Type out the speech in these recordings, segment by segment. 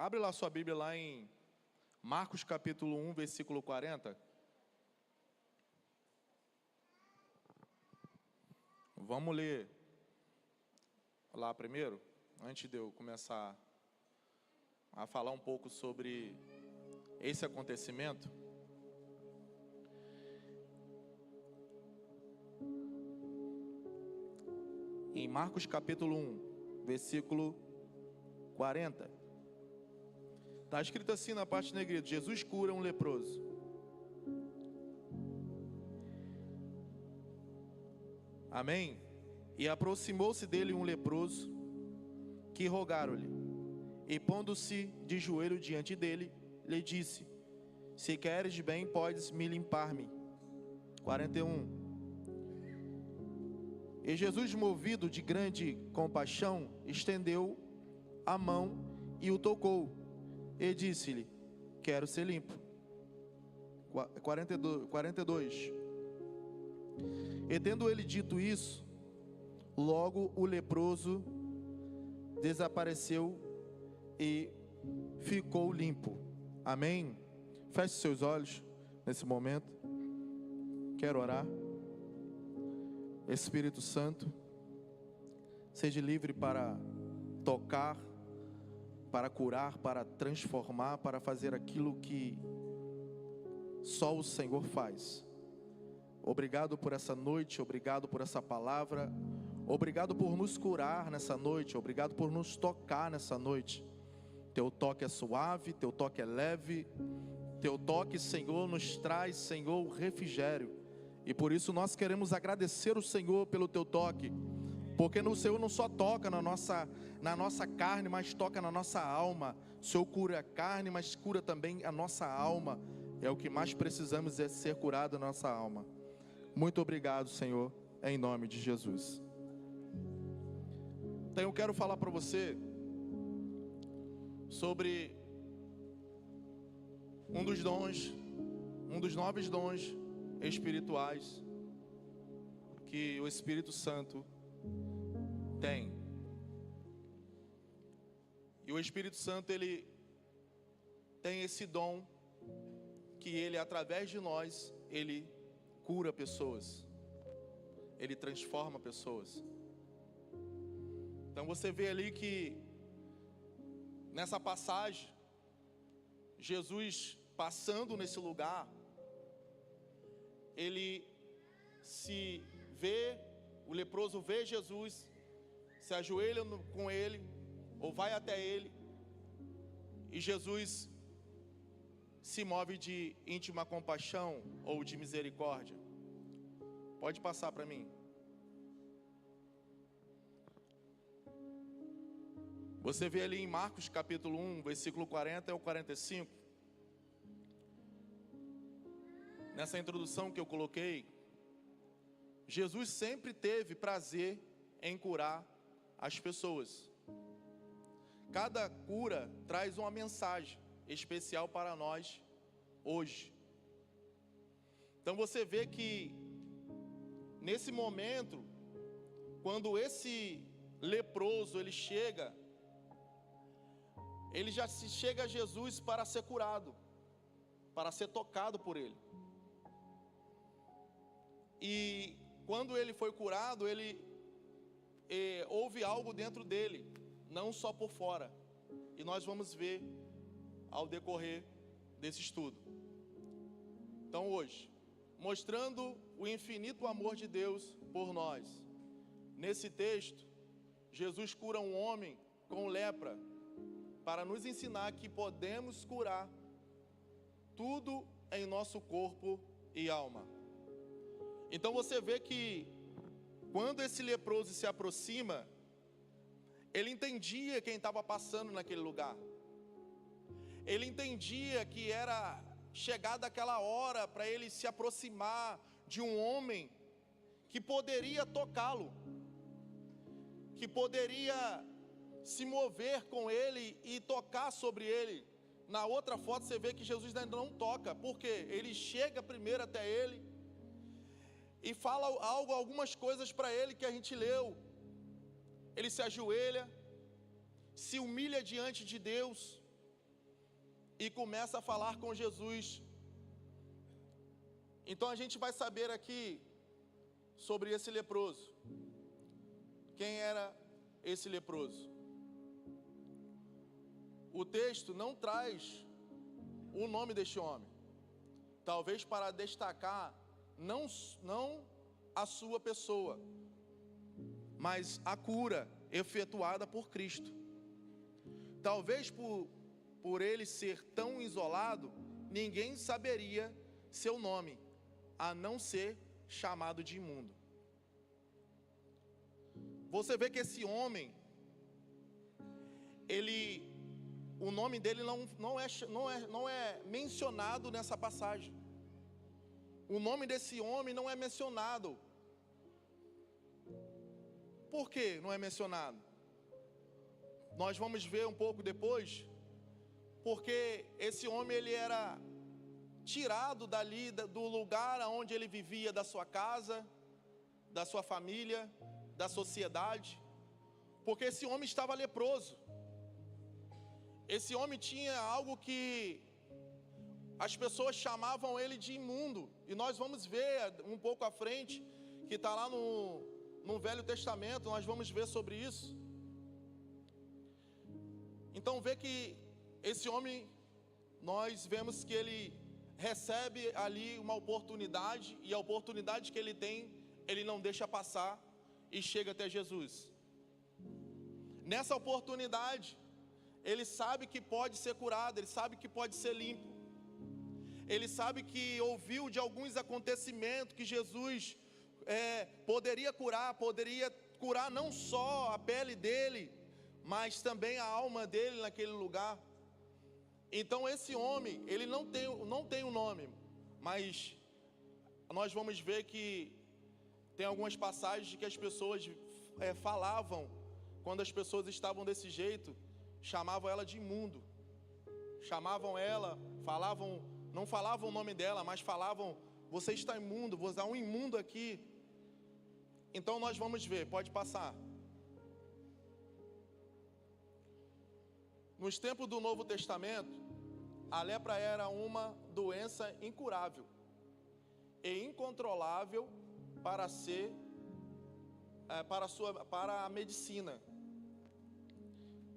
Abre lá sua Bíblia lá em Marcos capítulo 1, versículo 40. Vamos ler lá primeiro, antes de eu começar a falar um pouco sobre esse acontecimento. Em Marcos capítulo 1, versículo 40. Está escrito assim na parte negrita: Jesus cura um leproso. Amém? E aproximou-se dele um leproso, que rogaram-lhe, e pondo-se de joelho diante dele, lhe disse: se queres bem, podes me limpar-me. 41. E Jesus, movido de grande compaixão, estendeu a mão e o tocou, e disse-lhe: quero ser limpo. 42. E tendo ele dito isso, logo o leproso desapareceu e ficou limpo. Amém? Feche seus olhos nesse momento. Quero orar. Espírito Santo, seja livre para tocar, para curar, para transformar, para fazer aquilo que só o Senhor faz. Obrigado por essa noite, obrigado por essa palavra, obrigado por nos curar nessa noite, obrigado por nos tocar nessa noite. Teu toque é suave, teu toque é leve, teu toque, Senhor, nos traz, Senhor, o refrigério. E por isso nós queremos agradecer o Senhor pelo teu toque, porque o Senhor não só toca na nossa carne, mas toca na nossa alma. O Senhor cura a carne, mas cura também a nossa alma. É o que mais precisamos, é ser curado na nossa alma. Muito obrigado, Senhor, em nome de Jesus. Então eu quero falar para você sobre um dos dons, um dos 9 dons espirituais que o Espírito Santo tem. E o Espírito Santo, ele tem esse dom que ele, através de nós, ele cura pessoas, ele transforma pessoas. Então você vê ali que nessa passagem, Jesus passando nesse lugar, ele se vê, o leproso vê Jesus, se ajoelha com ele, ou vai até ele, e Jesus se move de íntima compaixão ou de misericórdia. Pode passar para mim. Você vê ali em Marcos capítulo 1, versículo 40 ao 45. Nessa introdução que eu coloquei, Jesus sempre teve prazer em curar as pessoas. Cada cura traz uma mensagem especial para nós hoje. Então você vê que nesse momento, quando esse leproso ele chega, ele já se chega a Jesus para ser curado, para ser tocado por ele. E quando ele foi curado, houve algo dentro dele, não só por fora. E nós vamos ver ao decorrer desse estudo. Então hoje, mostrando o infinito amor de Deus por nós, nesse texto, Jesus cura um homem com lepra, para nos ensinar que podemos curar tudo em nosso corpo e alma. Então você vê que quando esse leproso se aproxima, ele entendia quem estava passando naquele lugar. Ele entendia que era chegada aquela hora para ele se aproximar de um homem que poderia tocá-lo, que poderia se mover com ele e tocar sobre ele. Na outra foto você vê que Jesus ainda não toca, porque ele chega primeiro até ele e fala algumas coisas para ele que a gente leu. Ele se ajoelha, se humilha diante de Deus, e começa a falar com Jesus. Então a gente vai saber aqui sobre esse leproso. Quem era esse leproso? O texto não traz o nome deste homem, talvez para destacar não a sua pessoa, mas a cura efetuada por Cristo. Talvez por ele ser tão isolado, ninguém saberia seu nome, a não ser chamado de imundo. Você vê que esse homem, o nome dele não é mencionado nessa passagem. O nome desse homem não é mencionado. Por que não é mencionado? Nós vamos ver um pouco depois, porque esse homem ele era tirado dali do lugar onde ele vivia, da sua casa, da sua família, da sociedade, porque esse homem estava leproso. Esse homem tinha algo que as pessoas chamavam ele de imundo, e nós vamos ver um pouco à frente, que está lá no Velho Testamento, nós vamos ver sobre isso. Então vê que esse homem, nós vemos que ele recebe ali uma oportunidade, e a oportunidade que ele tem, ele não deixa passar e chega até Jesus. Nessa oportunidade, ele sabe que pode ser curado, ele sabe que pode ser limpo. Ele sabe que ouviu de alguns acontecimentos que Jesus poderia curar não só a pele dele, mas também a alma dele naquele lugar. Então esse homem, ele não tem um nome, mas nós vamos ver que tem algumas passagens que as pessoas falavam, quando as pessoas estavam desse jeito, chamavam ela de imundo. Chamavam ela, não falavam o nome dela, mas falavam: você está imundo, você há um imundo aqui. Então nós vamos ver, pode passar. Nos tempos do Novo Testamento, a lepra era uma doença incurável e incontrolável para a medicina.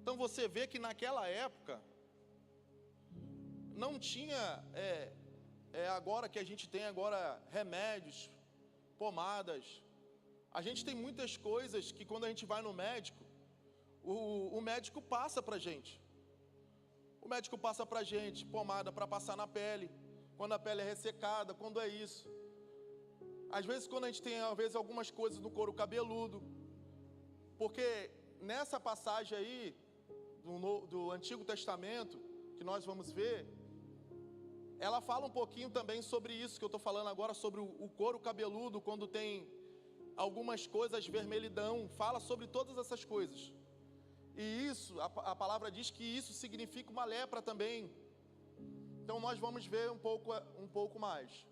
Então você vê que naquela época não tinha agora que a gente tem agora remédios, pomadas. A gente tem muitas coisas que quando a gente vai no médico, o médico passa pra gente. O médico passa pra gente pomada para passar na pele, quando a pele é ressecada, quando é isso. Às vezes quando a gente tem algumas coisas no couro cabeludo, porque nessa passagem aí do Antigo Testamento, que nós vamos ver, ela fala um pouquinho também sobre isso que eu estou falando agora, sobre o couro cabeludo, quando tem algumas coisas, vermelhidão, fala sobre todas essas coisas. E isso, a palavra diz que isso significa uma lepra também. Então nós vamos ver um pouco mais.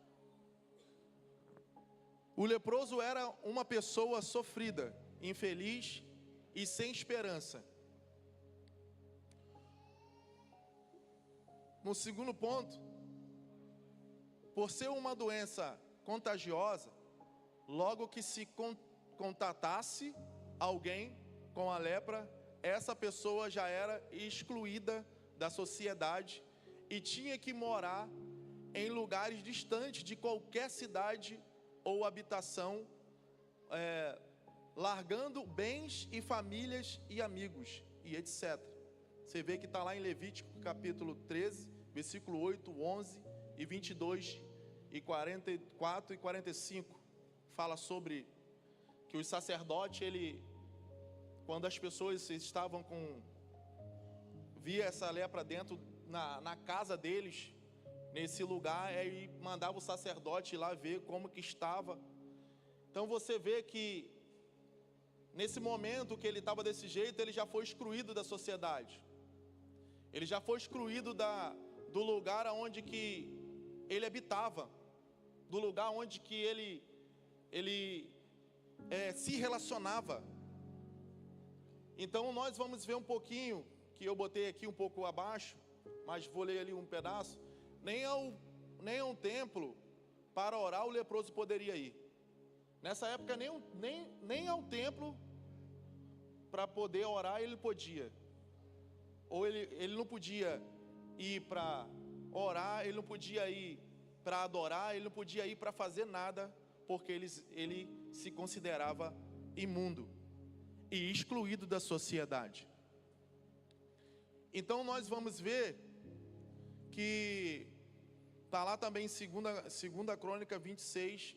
O leproso era uma pessoa sofrida, infeliz e sem esperança. No segundo ponto, por ser uma doença contagiosa, logo que se contatasse alguém com a lepra, essa pessoa já era excluída da sociedade e tinha que morar em lugares distantes de qualquer cidade ou habitação, largando bens e famílias e amigos e etc. Você vê que está lá em Levítico capítulo 13, versículo 8, 11 e 22 e 44 e 45. Fala sobre que os sacerdotes, quando as pessoas estavam via essa lepra dentro na casa deles, nesse lugar, aí mandava o sacerdote ir lá ver como que estava. Então você vê que nesse momento que ele estava desse jeito, ele já foi excluído da sociedade. Ele já foi excluído do lugar onde que ele habitava, do lugar onde que ele se relacionava. Então nós vamos ver um pouquinho, que eu botei aqui um pouco abaixo, mas vou ler ali um pedaço. Nem ao templo para orar o leproso poderia ir. Nessa época nem ao templo para poder orar ele podia. Ou ele não podia ir para orar, ele não podia ir para adorar, ele não podia ir para fazer nada, porque ele se considerava imundo e excluído da sociedade. Então nós vamos ver que está lá também em segunda Crônica 26,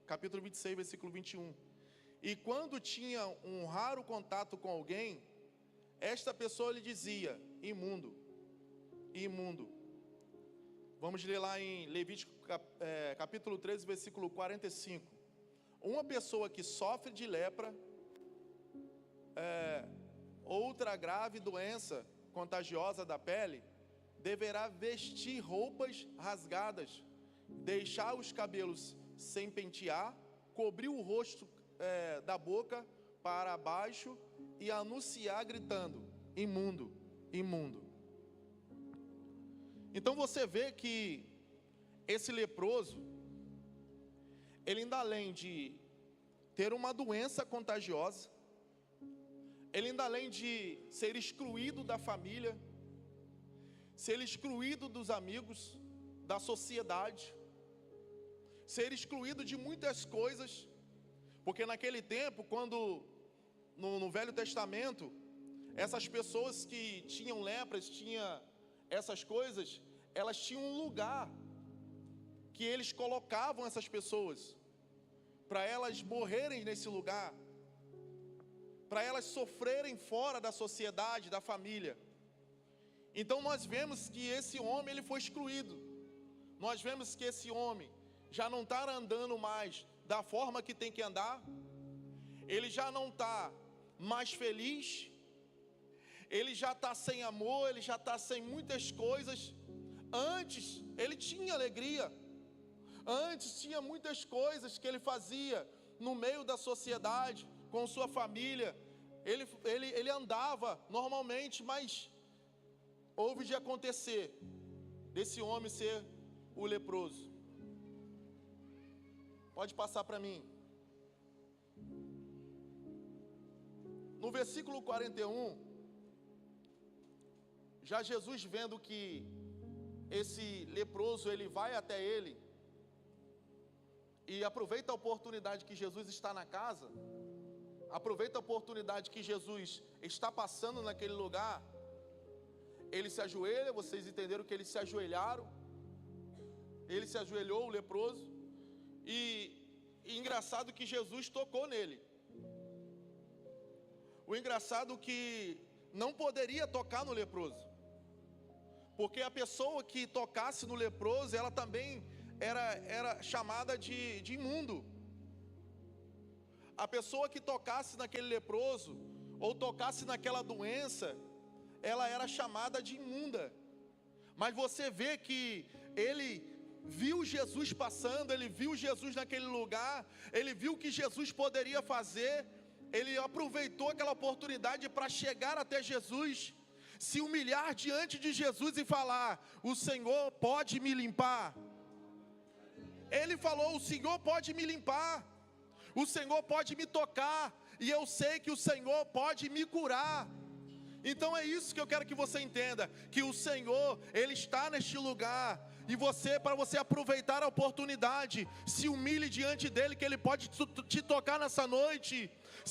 capítulo 26, versículo 21. E quando tinha um raro contato com alguém, esta pessoa lhe dizia: imundo, imundo. Vamos ler lá em Levítico capítulo 13, versículo 45. Uma pessoa que sofre de lepra, outra grave doença contagiosa da pele, deverá vestir roupas rasgadas, deixar os cabelos sem pentear, cobrir o rosto da boca para baixo e anunciar gritando: imundo, imundo. Então você vê que esse leproso, ele ainda além de ter uma doença contagiosa, ele ainda além de ser excluído da família, ser excluído dos amigos, da sociedade, ser excluído de muitas coisas, porque naquele tempo, quando no Velho Testamento, essas pessoas que tinham lepras, tinham essas coisas, elas tinham um lugar que eles colocavam essas pessoas, para elas morrerem nesse lugar, para elas sofrerem fora da sociedade, da família. Então nós vemos que esse homem, ele foi excluído. Nós vemos que esse homem já não está andando mais da forma que tem que andar, ele já não está mais feliz, ele já está sem amor, ele já está sem muitas coisas. Antes ele tinha alegria, antes tinha muitas coisas que ele fazia no meio da sociedade, com sua família, ele andava normalmente, mas houve de acontecer desse homem ser o leproso. Pode passar para mim. No versículo 41, já Jesus vendo que esse leproso, ele vai até ele, e aproveita a oportunidade que Jesus está na casa, aproveita a oportunidade que Jesus está passando naquele lugar, ele se ajoelha, vocês entenderam que eles se ajoelharam, ele se ajoelhou, o leproso, e engraçado que Jesus tocou nele. O engraçado que não poderia tocar no leproso, porque a pessoa que tocasse no leproso, ela também era chamada de imundo. A pessoa que tocasse naquele leproso, ou tocasse naquela doença, ela era chamada de imunda. Mas você vê que ele viu Jesus passando, ele viu Jesus naquele lugar, ele viu o que Jesus poderia fazer, ele aproveitou aquela oportunidade para chegar até Jesus, se humilhar diante de Jesus e falar: o Senhor pode me limpar. Ele falou: o Senhor pode me limpar, o Senhor pode me tocar, e eu sei que o Senhor pode me curar. Então é isso que eu quero que você entenda, que o Senhor, Ele está neste lugar, e você, para você aproveitar a oportunidade, se humilhe diante dEle, que Ele pode te tocar nessa noite.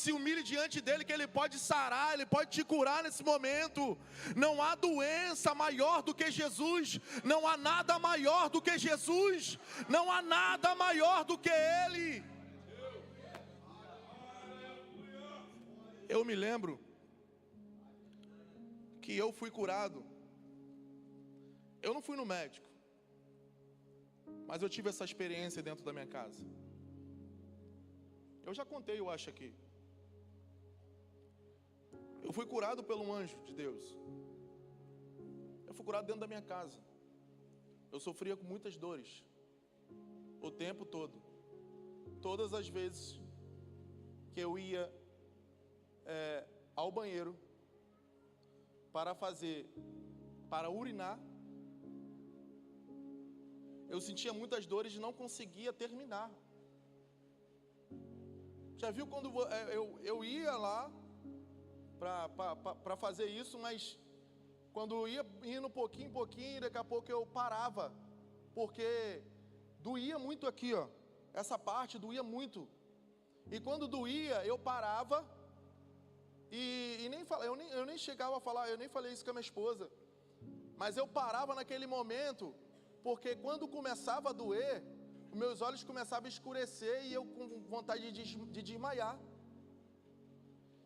Se humilhe diante dEle, que Ele pode sarar, Ele pode te curar nesse momento. Não há doença maior do que Jesus, não há nada maior do que Jesus, não há nada maior do que Ele. Eu me lembro que eu fui curado. Eu não fui no médico, mas eu tive essa experiência dentro da minha casa. Eu já contei, eu acho, aqui. Eu fui curado por um anjo de Deus. Eu fui curado dentro da minha casa. Eu sofria com muitas dores o tempo todo. Todas as vezes que eu ia ao banheiro para fazer para urinar. Eu sentia muitas dores e não conseguia terminar. Já viu quando eu ia lá para fazer isso, mas quando ia indo pouquinho em pouquinho, daqui a pouco eu parava, porque doía muito aqui, ó. Essa parte doía muito. E quando doía, eu parava e nem falava, eu nem chegava a falar, eu nem falei isso com a minha esposa. Mas eu parava naquele momento, porque quando começava a doer, os meus olhos começavam a escurecer e eu com vontade de desmaiar.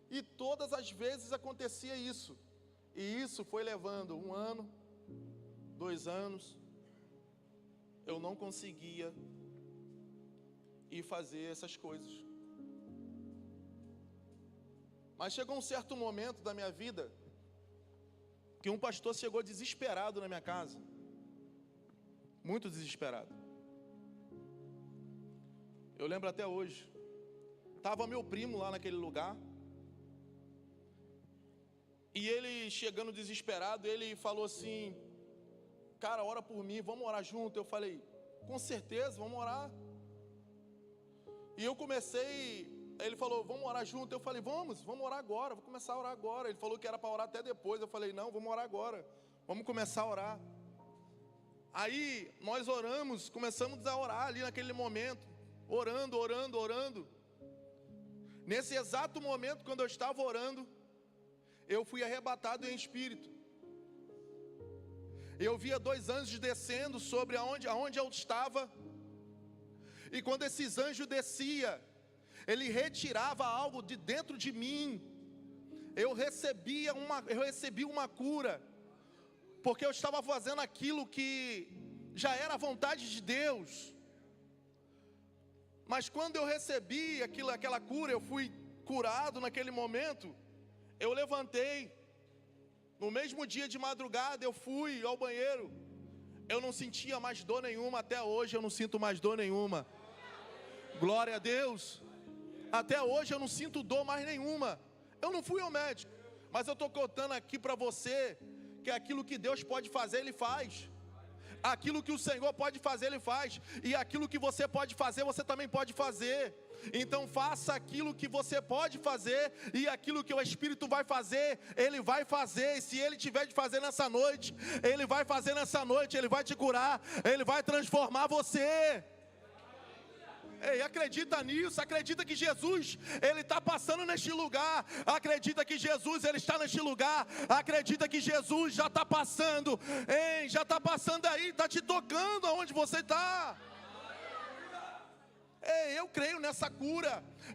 E todas as vezes acontecia isso. E isso foi levando 1 ano, 2 anos. Eu não conseguia ir fazer essas coisas. Mas chegou um certo momento da minha vida que um pastor chegou desesperado na minha casa. Muito desesperado. Eu lembro até hoje. Estava meu primo lá naquele lugar. E ele chegando desesperado, ele falou assim: cara, ora por mim, vamos orar junto. Eu falei: com certeza, vamos orar. E eu comecei, ele falou: vamos orar junto. Eu falei: vamos orar agora, vou começar a orar agora. Ele falou que era para orar até depois. Eu falei: não, vamos orar agora, vamos começar a orar. Aí nós oramos, começamos a orar ali naquele momento, orando. Nesse exato momento, quando eu estava orando, eu fui arrebatado em espírito. Eu via 2 anjos descendo sobre aonde eu estava. E quando esses anjos desciam, ele retirava algo de dentro de mim. Eu recebi uma cura, porque eu estava fazendo aquilo que já era a vontade de Deus. Mas quando eu recebi aquela cura, eu fui curado naquele momento. Eu levantei, no mesmo dia de madrugada eu fui ao banheiro, eu não sentia mais dor nenhuma, até hoje eu não sinto mais dor nenhuma, glória a Deus, até hoje eu não sinto dor mais nenhuma. Eu não fui ao médico, mas eu estou contando aqui para você, que aquilo que Deus pode fazer, Ele faz, aquilo que o Senhor pode fazer, Ele faz, e aquilo que você pode fazer, você também pode fazer. Então faça aquilo que você pode fazer, e aquilo que o Espírito vai fazer, Ele vai fazer. E se Ele tiver de fazer nessa noite, Ele vai fazer nessa noite. Ele vai te curar, Ele vai transformar você. Ei, acredita nisso, acredita que Jesus, Ele está passando neste lugar, acredita que Jesus, Ele está neste lugar, acredita que Jesus já está passando, ei, já está passando aí, está te tocando aonde você está. Ei, eu creio nessa cura,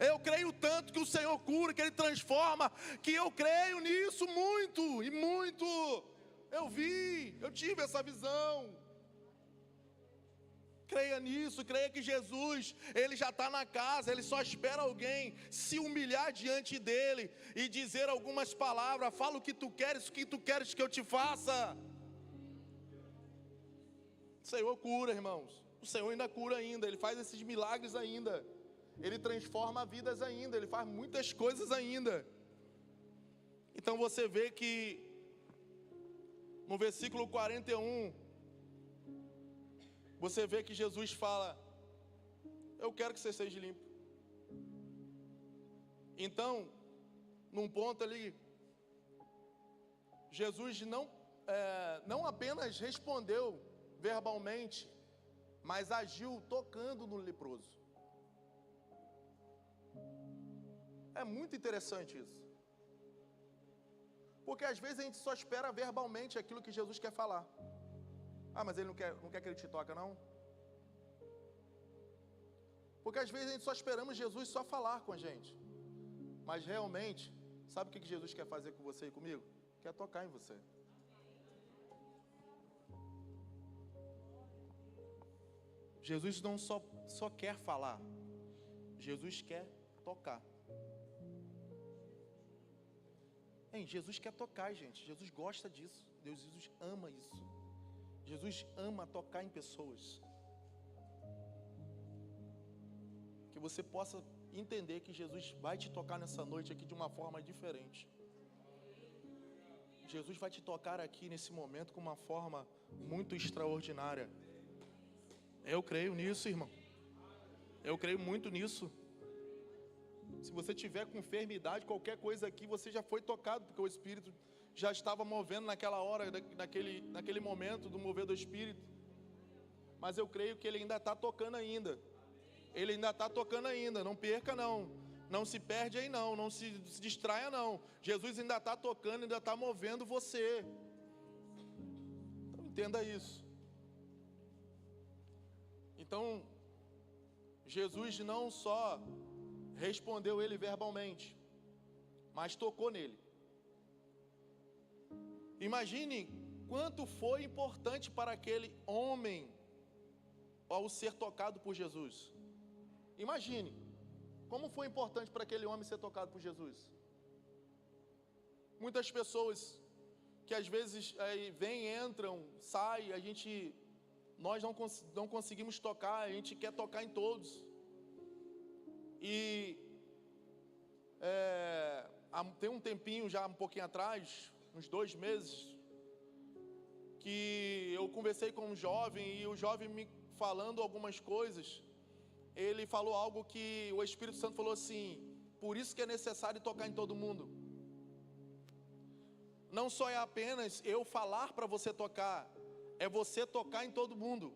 eu creio tanto que o Senhor cura, que Ele transforma, que eu creio nisso muito, e muito. Eu tive essa visão. Creia nisso, creia que Jesus, Ele já está na casa, Ele só espera alguém se humilhar diante dEle e dizer algumas palavras. Fala o que tu queres que eu te faça. O Senhor cura, irmãos. O Senhor ainda cura ainda, Ele faz esses milagres ainda, Ele transforma vidas ainda, Ele faz muitas coisas ainda. Então você vê que no versículo 41, você vê que Jesus fala: eu quero que você seja limpo. Então, num ponto ali, Jesus não apenas respondeu verbalmente, mas agiu tocando no leproso. É muito interessante isso, porque às vezes a gente só espera verbalmente aquilo que Jesus quer falar. Ah, mas Ele não quer que Ele te toque, não? Porque às vezes a gente só esperamos Jesus só falar com a gente, mas realmente, sabe o que Jesus quer fazer com você e comigo? Quer tocar em você. Jesus não só quer falar, Jesus quer tocar. Jesus quer tocar, gente. Jesus gosta disso. Jesus ama isso. Jesus ama tocar em pessoas. Que você possa entender que Jesus vai te tocar nessa noite aqui de uma forma diferente. Jesus vai te tocar aqui nesse momento com uma forma muito extraordinária. Eu creio nisso, irmão. Eu creio muito nisso. Se você tiver com enfermidade, qualquer coisa aqui, você já foi tocado, porque o Espírito já estava movendo naquela hora, naquele momento do mover do Espírito. Mas eu creio que Ele ainda está tocando ainda. Ele ainda está tocando ainda, não perca não. Não se perde aí não, não se distraia não. Jesus ainda está tocando, ainda está movendo você. Então entenda isso. Então, Jesus não só respondeu ele verbalmente, mas tocou nele. Imagine quanto foi importante para aquele homem ao ser tocado por Jesus. Imagine como foi importante para aquele homem ser tocado por Jesus. Muitas pessoas que às vezes vêm, entram, saem, nós não conseguimos tocar, a gente quer tocar em todos. E tem um tempinho já, um pouquinho atrás, uns 2 meses, que eu conversei com um jovem, e o jovem me falando algumas coisas, ele falou algo que o Espírito Santo falou assim: por isso que é necessário tocar em todo mundo. Não só é apenas eu falar para você tocar, é você tocar em todo mundo.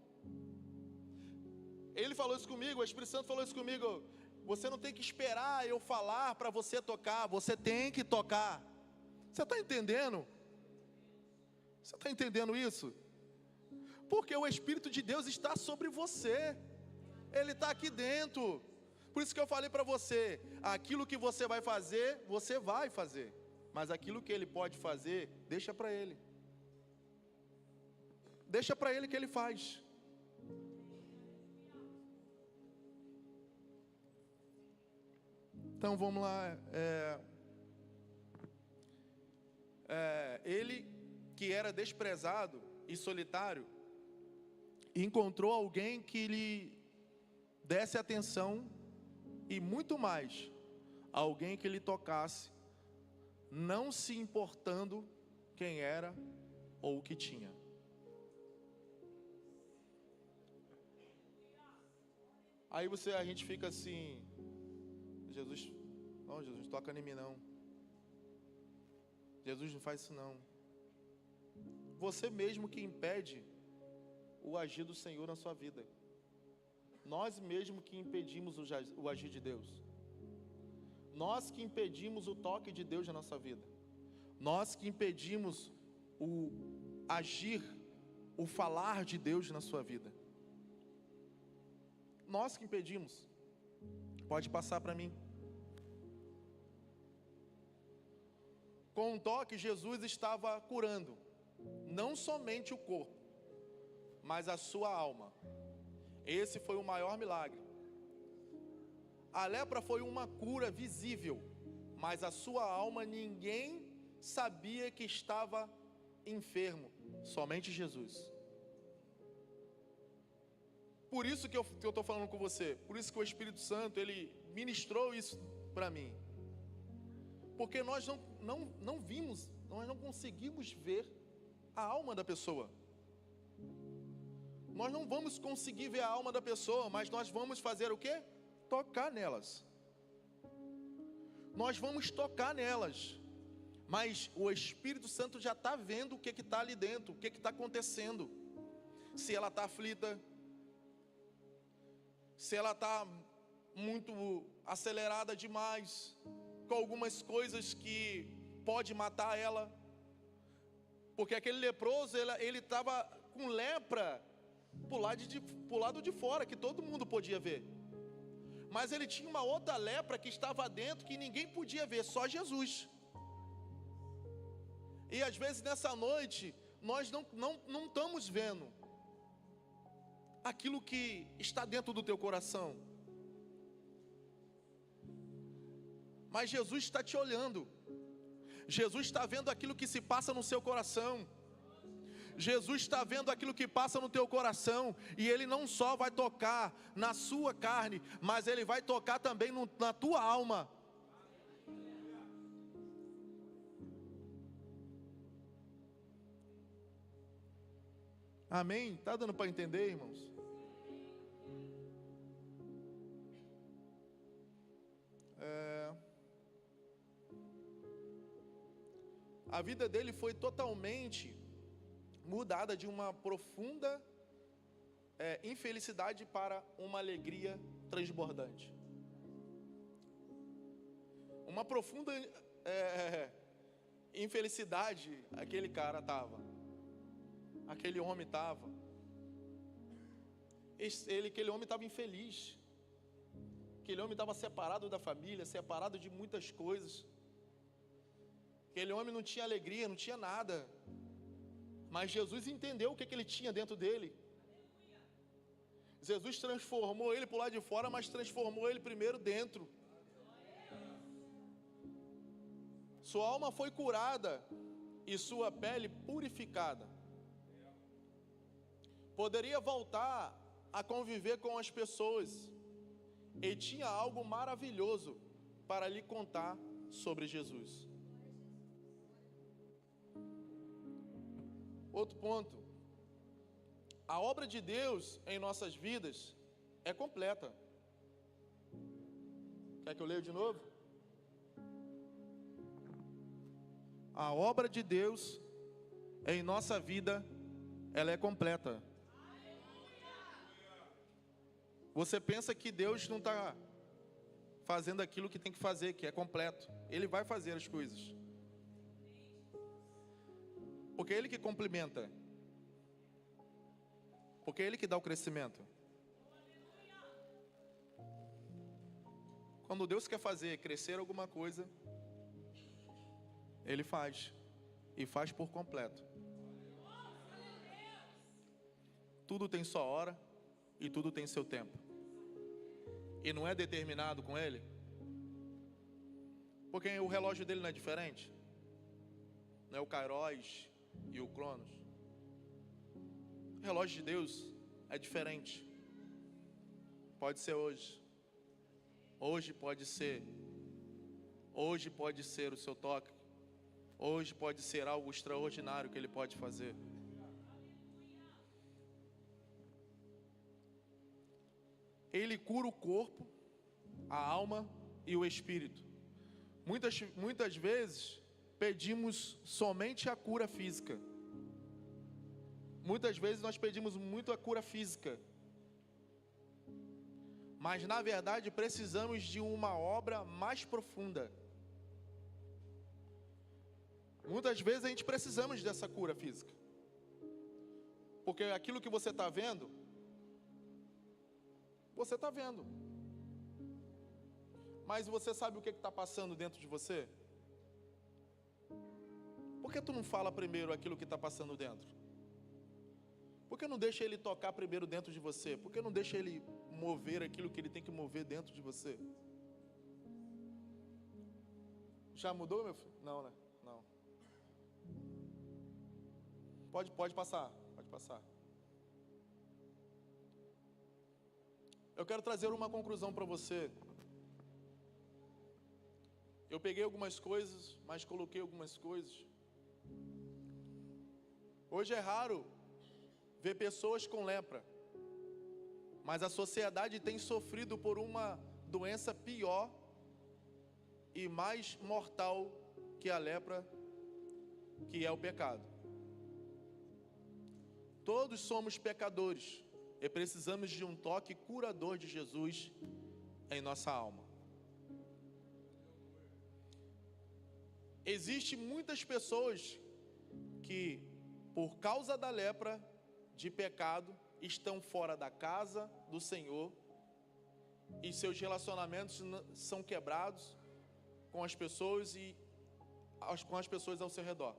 Ele falou isso comigo, o Espírito Santo falou isso comigo: você não tem que esperar eu falar para você tocar, você tem que tocar. Você está entendendo? Você está entendendo isso? Porque o Espírito de Deus está sobre você. Ele está aqui dentro. Por isso que eu falei para você: aquilo que você vai fazer, você vai fazer. Mas aquilo que Ele pode fazer, deixa para Ele. Deixa para Ele que Ele faz. Então vamos lá. Ele, que era desprezado e solitário, encontrou alguém que lhe desse atenção e muito mais, alguém que lhe tocasse, não se importando quem era ou o que tinha. Aí a gente fica assim: Jesus não toca em mim não. Jesus não faz isso não. Você mesmo que impede o agir do Senhor na sua vida. Nós mesmo que impedimos o agir de Deus. Nós que impedimos o toque de Deus na nossa vida. Nós que impedimos o agir, o falar de Deus na sua vida. Nós que impedimos. Pode passar para mim. Com um toque, Jesus estava curando não somente o corpo, mas a sua alma. Esse foi o maior milagre. A lepra foi uma cura visível, mas a sua alma ninguém sabia que estava enfermo, somente Jesus. Por isso que eu estou falando com você, por isso que o Espírito Santo, Ele ministrou isso para mim. Porque nós não vimos, nós não conseguimos ver a alma da pessoa. Nós não vamos conseguir ver a alma da pessoa, mas nós vamos fazer o quê? Tocar nelas. Nós vamos tocar nelas. Mas o Espírito Santo já está vendo o que está ali dentro, o que está acontecendo. Se ela está aflita, se ela está muito acelerada demais, com algumas coisas que pode matar ela. Porque aquele leproso, ele estava com lepra pro lado de fora, que todo mundo podia ver. Mas ele tinha uma outra lepra que estava dentro, que ninguém podia ver, só Jesus. E às vezes nessa noite, nós não estamos vendo aquilo que está dentro do teu coração. Mas Jesus está te olhando. Jesus está vendo aquilo que se passa no seu coração. Jesus está vendo aquilo que passa no teu coração. E Ele não só vai tocar na sua carne, mas Ele vai tocar também na tua alma. Amém? Tá dando para entender, irmãos? A vida dele foi totalmente mudada de uma profunda infelicidade para uma alegria transbordante. Uma profunda infelicidade aquele cara estava. Aquele homem estava. Aquele homem estava infeliz. Aquele homem estava separado da família, separado de muitas coisas. Aquele homem não tinha alegria, não tinha nada. Mas Jesus entendeu o que ele tinha dentro dele. Jesus transformou ele por lá de fora, mas transformou ele primeiro dentro. Sua alma foi curada e sua pele purificada. Poderia voltar a conviver com as pessoas. E tinha algo maravilhoso para lhe contar sobre Jesus. Outro ponto. A obra de Deus em nossas vidas é completa. Quer que eu leia de novo? A obra de Deus em nossa vida, ela é completa. Você pensa que Deus não está fazendo aquilo que tem que fazer, que é completo. Ele vai fazer as coisas. Porque é Ele que complementa. Porque é Ele que dá o crescimento. Quando Deus quer fazer crescer alguma coisa, Ele faz. E faz por completo. Tudo tem sua hora e tudo tem seu tempo. E não é determinado com Ele. Porque o relógio dele não é diferente. Não é o Kairos e o Cronos. O relógio de Deus é diferente. Pode ser hoje. Hoje pode ser. Hoje pode ser o seu toque. Hoje pode ser algo extraordinário que Ele pode fazer. Ele cura o corpo, a alma e o espírito. Muitas vezes pedimos somente a cura física. Muitas vezes nós pedimos muito a cura física. Mas na verdade precisamos de uma obra mais profunda. Muitas vezes a gente precisamos dessa cura física. Porque aquilo que você está vendo, você está vendo. Mas você sabe o que está passando dentro de você? Por que tu não fala primeiro aquilo que está passando dentro? Por que não deixa Ele tocar primeiro dentro de você? Por que não deixa Ele mover aquilo que Ele tem que mover dentro de você? Já mudou, meu filho? Não, né? Não. Pode passar. Pode passar. Eu quero trazer uma conclusão para você. Eu peguei algumas coisas, mas coloquei algumas coisas. Hoje é raro ver pessoas com lepra, mas a sociedade tem sofrido por uma doença pior e mais mortal que a lepra, que é o pecado. Todos somos pecadores e precisamos de um toque curador de Jesus em nossa alma. Existem muitas pessoas que, por causa da lepra, de pecado, estão fora da casa do Senhor e seus relacionamentos são quebrados com as pessoas e com as pessoas ao seu redor.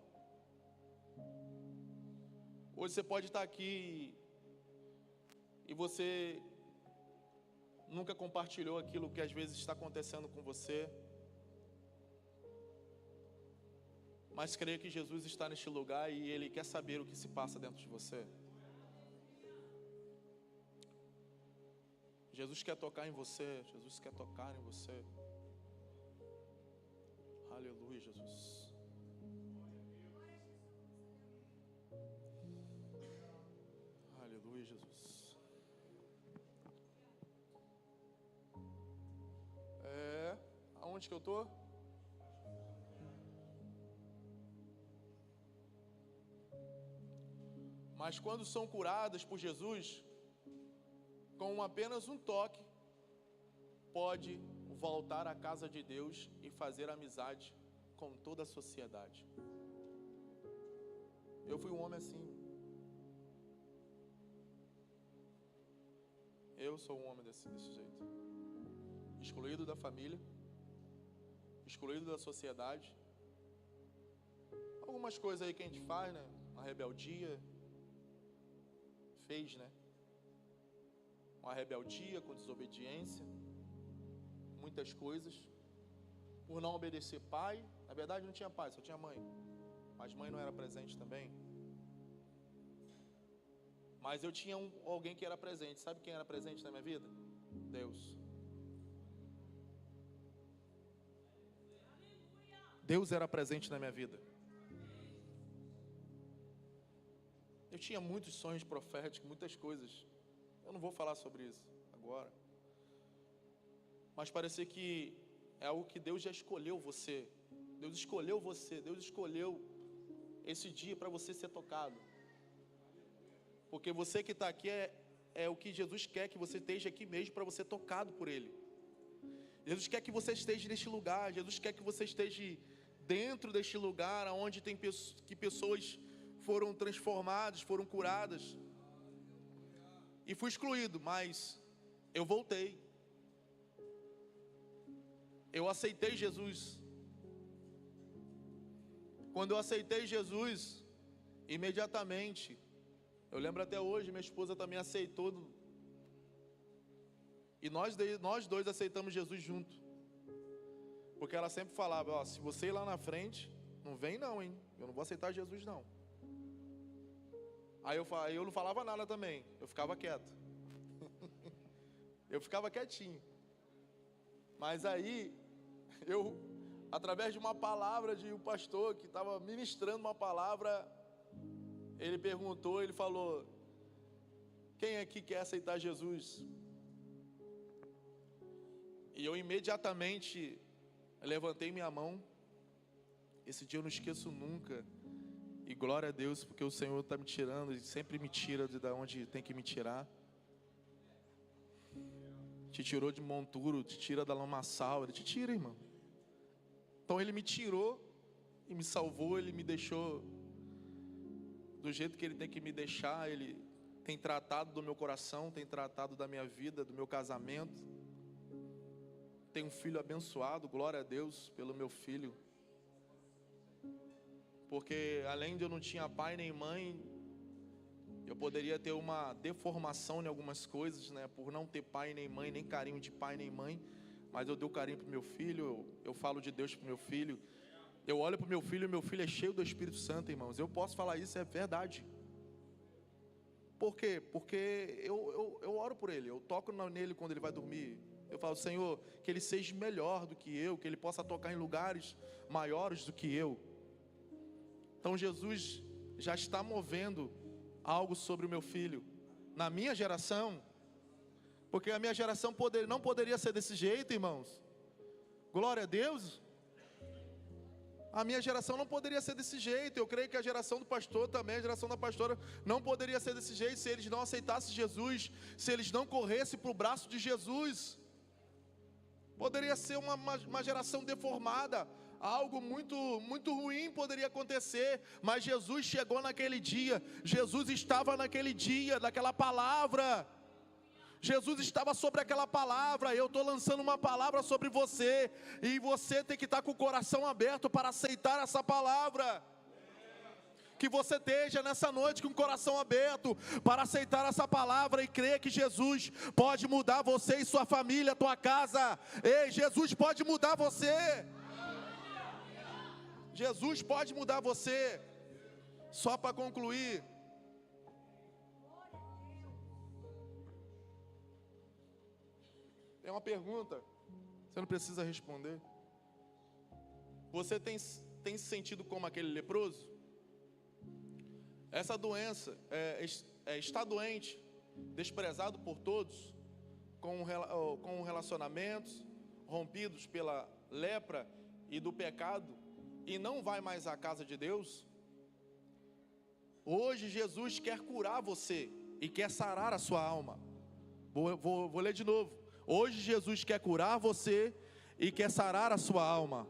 Hoje você pode estar aqui e você nunca compartilhou aquilo que às vezes está acontecendo com você, mas creio que Jesus está neste lugar e Ele quer saber o que se passa dentro de você. Jesus quer tocar em você, Jesus quer tocar em você. Aleluia, Jesus. Aleluia, Jesus. Aonde que eu estou? Mas quando são curadas por Jesus, com apenas um toque, pode voltar à casa de Deus e fazer amizade com toda a sociedade. Eu fui um homem assim. Eu sou um homem desse jeito. Excluído da família, excluído da sociedade. Algumas coisas aí que a gente faz, né? Uma rebeldia. Fez, né? Uma rebeldia com desobediência. Muitas coisas. Por não obedecer pai. Na verdade não tinha pai, só tinha mãe. Mas mãe não era presente também. Mas eu tinha alguém que era presente. Sabe quem era presente na minha vida? Deus. Deus era presente na minha vida. Eu tinha muitos sonhos proféticos, muitas coisas. Eu não vou falar sobre isso agora. Mas parecia que é algo que Deus já escolheu você. Deus escolheu você. Deus escolheu esse dia para você ser tocado. Porque você que está aqui é o que Jesus quer que você esteja aqui mesmo para você tocado por Ele. Jesus quer que você esteja neste lugar. Jesus quer que você esteja dentro deste lugar onde tem que pessoas foram transformadas, foram curadas. E fui excluído, mas eu voltei. Eu aceitei Jesus. Quando eu aceitei Jesus, imediatamente, eu lembro até hoje, minha esposa também aceitou. E nós dois aceitamos Jesus junto. Porque ela sempre falava, ó, se você ir lá na frente, não vem não, hein? Eu não vou aceitar Jesus não. Aí eu não falava nada também, eu ficava quieto. Eu ficava quietinho. Mas aí, através de uma palavra de um pastor que estava ministrando uma palavra, ele perguntou, ele falou, quem aqui quer aceitar Jesus? E eu imediatamente levantei minha mão. Esse dia eu não esqueço nunca. E glória a Deus, porque o Senhor está me tirando, e sempre me tira de onde tem que me tirar. Te tirou de monturo, te tira da lamaçal, Ele te tira, irmão. Então Ele me tirou e me salvou, Ele me deixou do jeito que Ele tem que me deixar. Ele tem tratado do meu coração, tem tratado da minha vida, do meu casamento. Tenho um filho abençoado, glória a Deus pelo meu filho. Porque além de eu não tinha pai nem mãe, eu poderia ter uma deformação em algumas coisas, né? Por não ter pai nem mãe, nem carinho de pai nem mãe. Mas eu dou carinho para o meu filho, eu falo de Deus para o meu filho. Eu olho para o meu filho e meu filho é cheio do Espírito Santo, irmãos. Eu posso falar isso, é verdade. Por quê? Porque eu oro por ele, eu toco nele quando ele vai dormir. Eu falo, Senhor, que ele seja melhor do que eu, que ele possa tocar em lugares maiores do que eu. Então Jesus já está movendo algo sobre o meu filho, na minha geração, porque a minha geração não poderia ser desse jeito, irmãos. Glória a Deus. A minha geração não poderia ser desse jeito. Eu creio que a geração do pastor também, a geração da pastora, não poderia ser desse jeito se eles não aceitassem Jesus, se eles não corressem para o braço de Jesus. Poderia ser uma geração deformada. Algo muito, muito ruim poderia acontecer, mas Jesus chegou naquele dia, Jesus estava naquele dia, naquela palavra, Jesus estava sobre aquela palavra. Eu estou lançando uma palavra sobre você, e você tem que estar com o coração aberto para aceitar essa palavra. Que você esteja nessa noite com o coração aberto para aceitar essa palavra e crer que Jesus pode mudar você e sua família, tua casa. Ei, Jesus pode mudar você. Jesus pode mudar você. Só para concluir, tem uma pergunta, você não precisa responder. Você tem se sentido como aquele leproso? Essa doença está doente, desprezado por todos, com relacionamentos rompidos pela lepra e do pecado, e não vai mais à casa de Deus, hoje Jesus quer curar você e quer sarar a sua alma. Vou ler de novo. Hoje Jesus quer curar você e quer sarar a sua alma.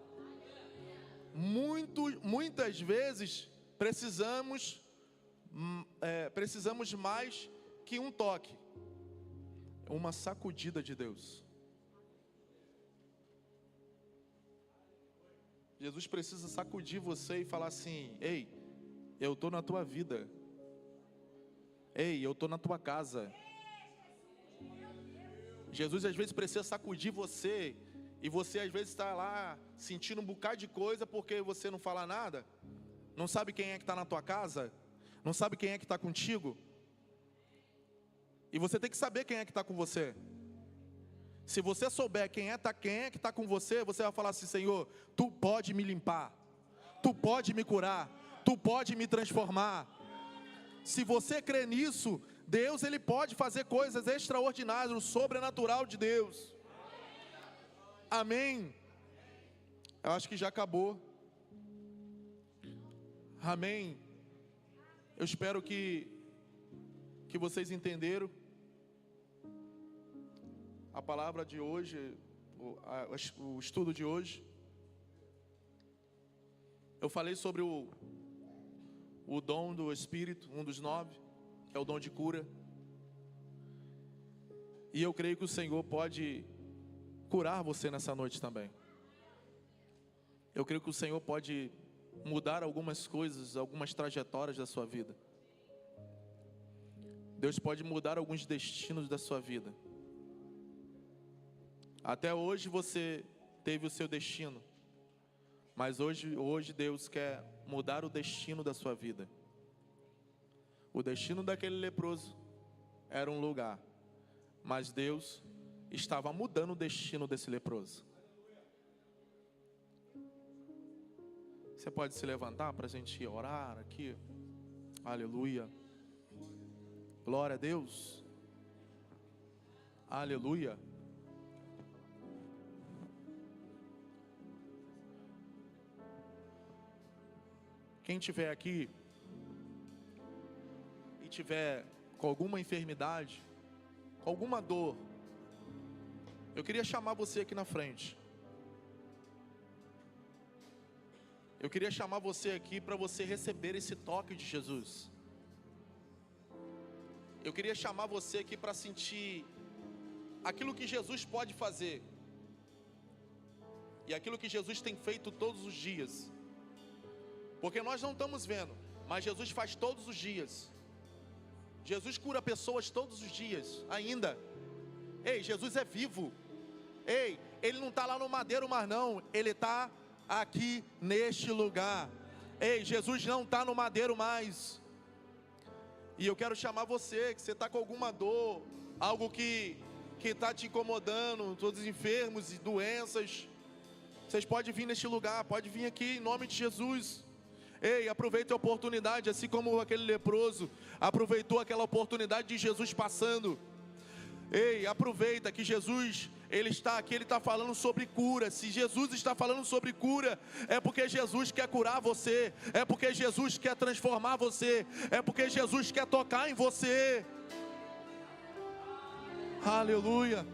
Muitas vezes precisamos mais que um toque, uma sacudida de Deus. Jesus precisa sacudir você e falar assim: ei, eu estou na tua vida. Ei, eu estou na tua casa. Jesus às vezes precisa sacudir você, e você às vezes está lá sentindo um bocado de coisa porque você não fala nada, não sabe quem é que está na tua casa, não sabe quem é que está contigo, e você tem que saber quem é que está com você. Se você souber quem é que está com você, você vai falar assim: Senhor, Tu pode me limpar, Tu pode me curar, Tu pode me transformar. Se você crê nisso, Deus ele pode fazer coisas extraordinárias, o sobrenatural de Deus. Amém. Eu acho que já acabou. Amém. Eu espero que vocês entenderam a palavra de hoje, o estudo de hoje. Eu falei sobre o dom do Espírito, um dos 9, é o dom de cura. E eu creio que o Senhor pode curar você nessa noite também. Eu creio que o Senhor pode mudar algumas coisas, algumas trajetórias da sua vida. Deus pode mudar alguns destinos da sua vida. Até hoje você teve o seu destino, mas hoje Deus quer mudar o destino da sua vida. O destino daquele leproso era um lugar, mas Deus estava mudando o destino desse leproso. Você pode se levantar para a gente orar aqui? Aleluia. Glória a Deus. Aleluia. Quem estiver aqui e tiver com alguma enfermidade, com alguma dor, eu queria chamar você aqui na frente. Eu queria chamar você aqui para você receber esse toque de Jesus. Eu queria chamar você aqui para sentir aquilo que Jesus pode fazer. E aquilo que Jesus tem feito todos os dias. Porque nós não estamos vendo, mas Jesus faz todos os dias. Jesus cura pessoas todos os dias, ainda. Ei, Jesus é vivo. Ei, Ele não está lá no madeiro mais não, Ele está aqui neste lugar. Ei, Jesus não está no madeiro mais. E eu quero chamar você, que você está com alguma dor, algo que está te incomodando, todos enfermos e doenças. Vocês podem vir neste lugar, pode vir aqui em nome de Jesus. Ei, aproveite a oportunidade, assim como aquele leproso aproveitou aquela oportunidade de Jesus passando. Ei, aproveita que Jesus, Ele está aqui, Ele está falando sobre cura. Se Jesus está falando sobre cura, é porque Jesus quer curar você, é porque Jesus quer transformar você, é porque Jesus quer tocar em você. Aleluia.